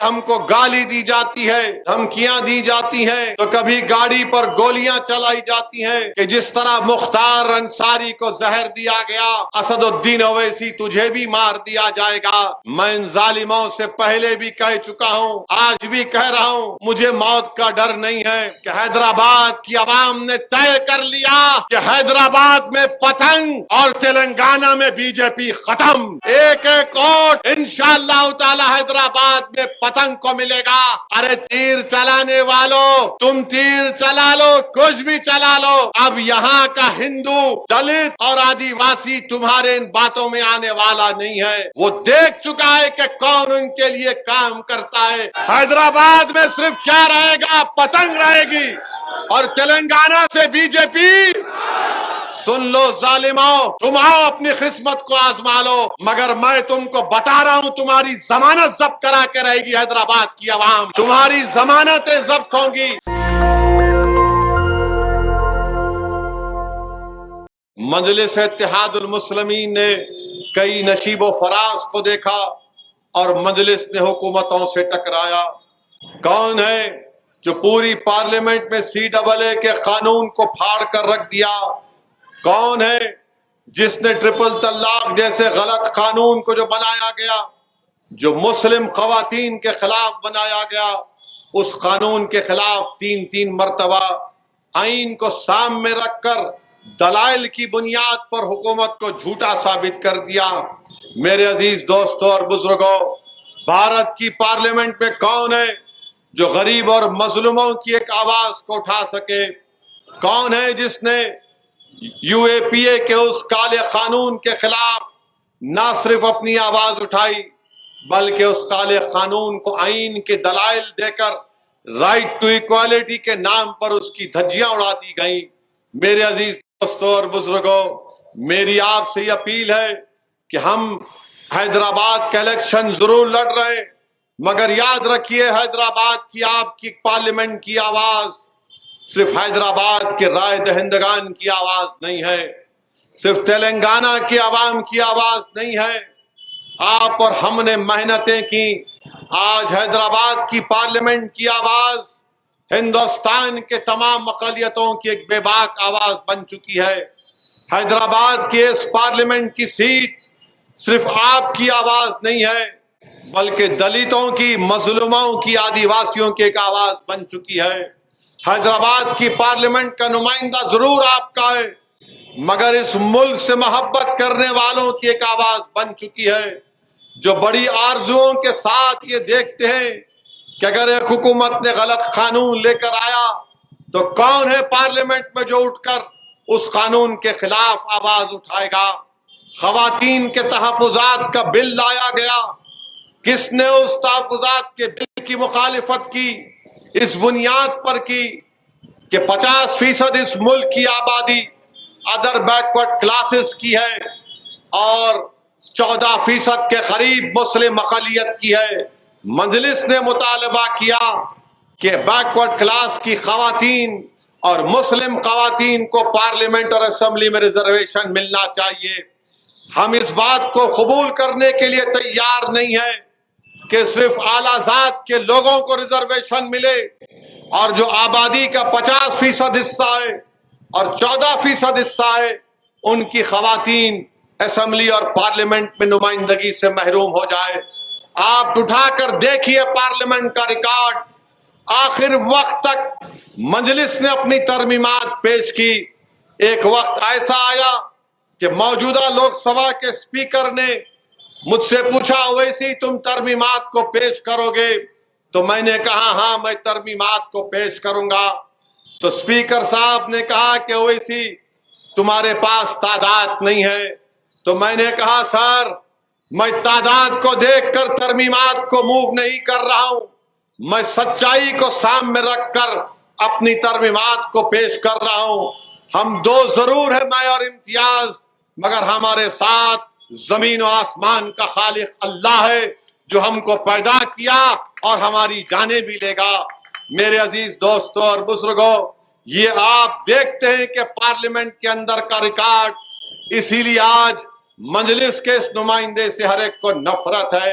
ہم کو گالی دی جاتی ہے، دھمکیاں دی جاتی ہیں، تو کبھی گاڑی پر گولیاں چلائی جاتی ہیں کہ جس طرح مختار انصاری کو زہر دیا گیا، اسد الدین اویسی تجھے بھی مار دیا جائے گا۔ میں ان ظالموں سے پہلے بھی کہہ چکا ہوں، آج بھی کہہ رہا ہوں، مجھے موت کا ڈر نہیں ہے کہ حیدرآباد کی عوام نے طے کر لیا کہ حیدرآباد میں پتنگ اور تلنگانہ میں بی جے پی ختم۔ ایک ایک ووٹ انشاءاللہ تعالی حیدرآباد میں پتنگ کو ملے گا۔ ارے تیر چلانے والوں، تم تیر چلا لو، کچھ بھی چلا لو، اب یہاں کا ہندو، دلت اور آدیواسی تمہارے ان باتوں میں آنے والا نہیں ہے۔ وہ دیکھ چکا ہے کہ کون ان کے لیے کام کرتا ہے۔ حیدرآباد میں صرف کیا رہے گا؟ پتنگ رہے گی، اور تلنگانہ سے بی جے پی۔ سن لو ظالموں، تم آؤ اپنی قسمت کو آزما لو، مگر میں تم کو بتا رہا ہوں تمہاری ضمانت ضبط کرا کے رہے گی حیدرآباد کی عوام، تمہاری ضمانتیں ضبط ہوں گی۔ مجلس اتحاد المسلمین نے کئی نشیب و فراز کو دیکھا اور مجلس نے حکومتوں سے ٹکرایا۔ کون ہے جو پوری پارلیمنٹ میں CAA کے قانون کو پھاڑ کر رکھ دیا؟ کون ہے جس نے ٹرپل طلاق جیسے غلط قانون کو جو بنایا گیا، جو مسلم خواتین کے خلاف بنایا گیا، اس قانون کے خلاف تین مرتبہ آئین کو سامنے رکھ کر دلائل کی بنیاد پر حکومت کو جھوٹا ثابت کر دیا؟ میرے عزیز دوستوں اور بزرگوں، بھارت کی پارلیمنٹ میں کون ہے جو غریب اور مظلوموں کی ایک آواز کو اٹھا سکے؟ کون ہے جس نے UAPA کے اس کالے قانون کے خلاف نہ صرف اپنی آواز اٹھائی، بلکہ اس کالے قانون کو آئین کے دلائل دے کر رائٹ ٹو ایکوالٹی کے نام پر اس کی دھجیاں اڑا دی گئیں؟ میرے عزیز دوستوں اور بزرگوں، میری آپ سے یہ اپیل ہے کہ ہم حیدرآباد کا الیکشن ضرور لڑ رہے ہیں، مگر یاد رکھیے حیدرآباد کی آپ کی پارلیمنٹ کی آواز صرف حیدرآباد کے رائے دہندگان کی آواز نہیں ہے، صرف تلنگانہ کی عوام کی آواز نہیں ہے۔ آپ اور ہم نے محنتیں کی، آج حیدرآباد کی پارلیمنٹ کی آواز ہندوستان کے تمام اقلیتوں کی ایک بے باک آواز بن چکی ہے۔ حیدرآباد کے اس پارلیمنٹ کی سیٹ صرف آپ کی آواز نہیں ہے، بلکہ دلتوں کی، مظلوموں کی، آدیواسیوں کی ایک آواز بن چکی ہے۔ حیدرآباد کی پارلیمنٹ کا نمائندہ ضرور آپ کا ہے، مگر اس ملک سے محبت کرنے والوں کی ایک آواز بن چکی ہے، جو بڑی آرزوؤں کے ساتھ یہ دیکھتے ہیں کہ اگر ایک حکومت نے غلط قانون لے کر آیا تو کون ہے پارلیمنٹ میں جو اٹھ کر اس قانون کے خلاف آواز اٹھائے گا؟ خواتین کے تحفظات کا بل لایا گیا، کس نے اس تحفظات کے بل کی مخالفت کی؟ اس بنیاد پر کی کہ 50% اس ملک کی آبادی ادر بیکورڈ کلاسز کی ہے اور 14% کے قریب مسلم اقلیت کی ہے۔ مجلس نے مطالبہ کیا کہ بیکورڈ کلاس کی خواتین اور مسلم خواتین کو پارلیمنٹ اور اسمبلی میں ریزرویشن ملنا چاہیے۔ ہم اس بات کو قبول کرنے کے لیے تیار نہیں ہیں کہ صرف اعلیٰ ذات کے لوگوں کو ریزرویشن ملے اور جو آبادی کا 50% حصہ ہے اور 14% حصہ ہے، ان کی خواتین اسمبلی اور پارلیمنٹ میں نمائندگی سے محروم ہو جائے۔ آپ اٹھا کر دیکھیے پارلیمنٹ کا ریکارڈ، آخر وقت تک مجلس نے اپنی ترمیمات پیش کی۔ ایک وقت ایسا آیا کہ موجودہ لوک سبھا کے اسپیکر نے مجھ سے پوچھا، اویسی تم ترمیمات کو پیش کرو گے؟ تو میں نے کہا ہاں میں ترمیمات کو پیش کروں گا۔ تو اسپیکر صاحب نے کہا کہ اویسی تمہارے پاس تعداد نہیں ہے۔ تو میں نے کہا سر، میں تعداد کو دیکھ کر ترمیمات کو موو نہیں کر رہا ہوں، میں سچائی کو سامنے رکھ کر اپنی ترمیمات کو پیش کر رہا ہوں۔ ہم دو ضرور ہیں، میں اور امتیاز، مگر ہمارے ساتھ زمین و آسمان کا خالق اللہ ہے جو ہم کو پیدا کیا اور ہماری جانیں بھی لے گا۔ میرے عزیز دوستوں اور بزرگوں، یہ آپ دیکھتے ہیں کہ پارلیمنٹ کے اندر کا ریکارڈ، اسی لیے آج مجلس کے اس نمائندے سے ہر ایک کو نفرت ہے۔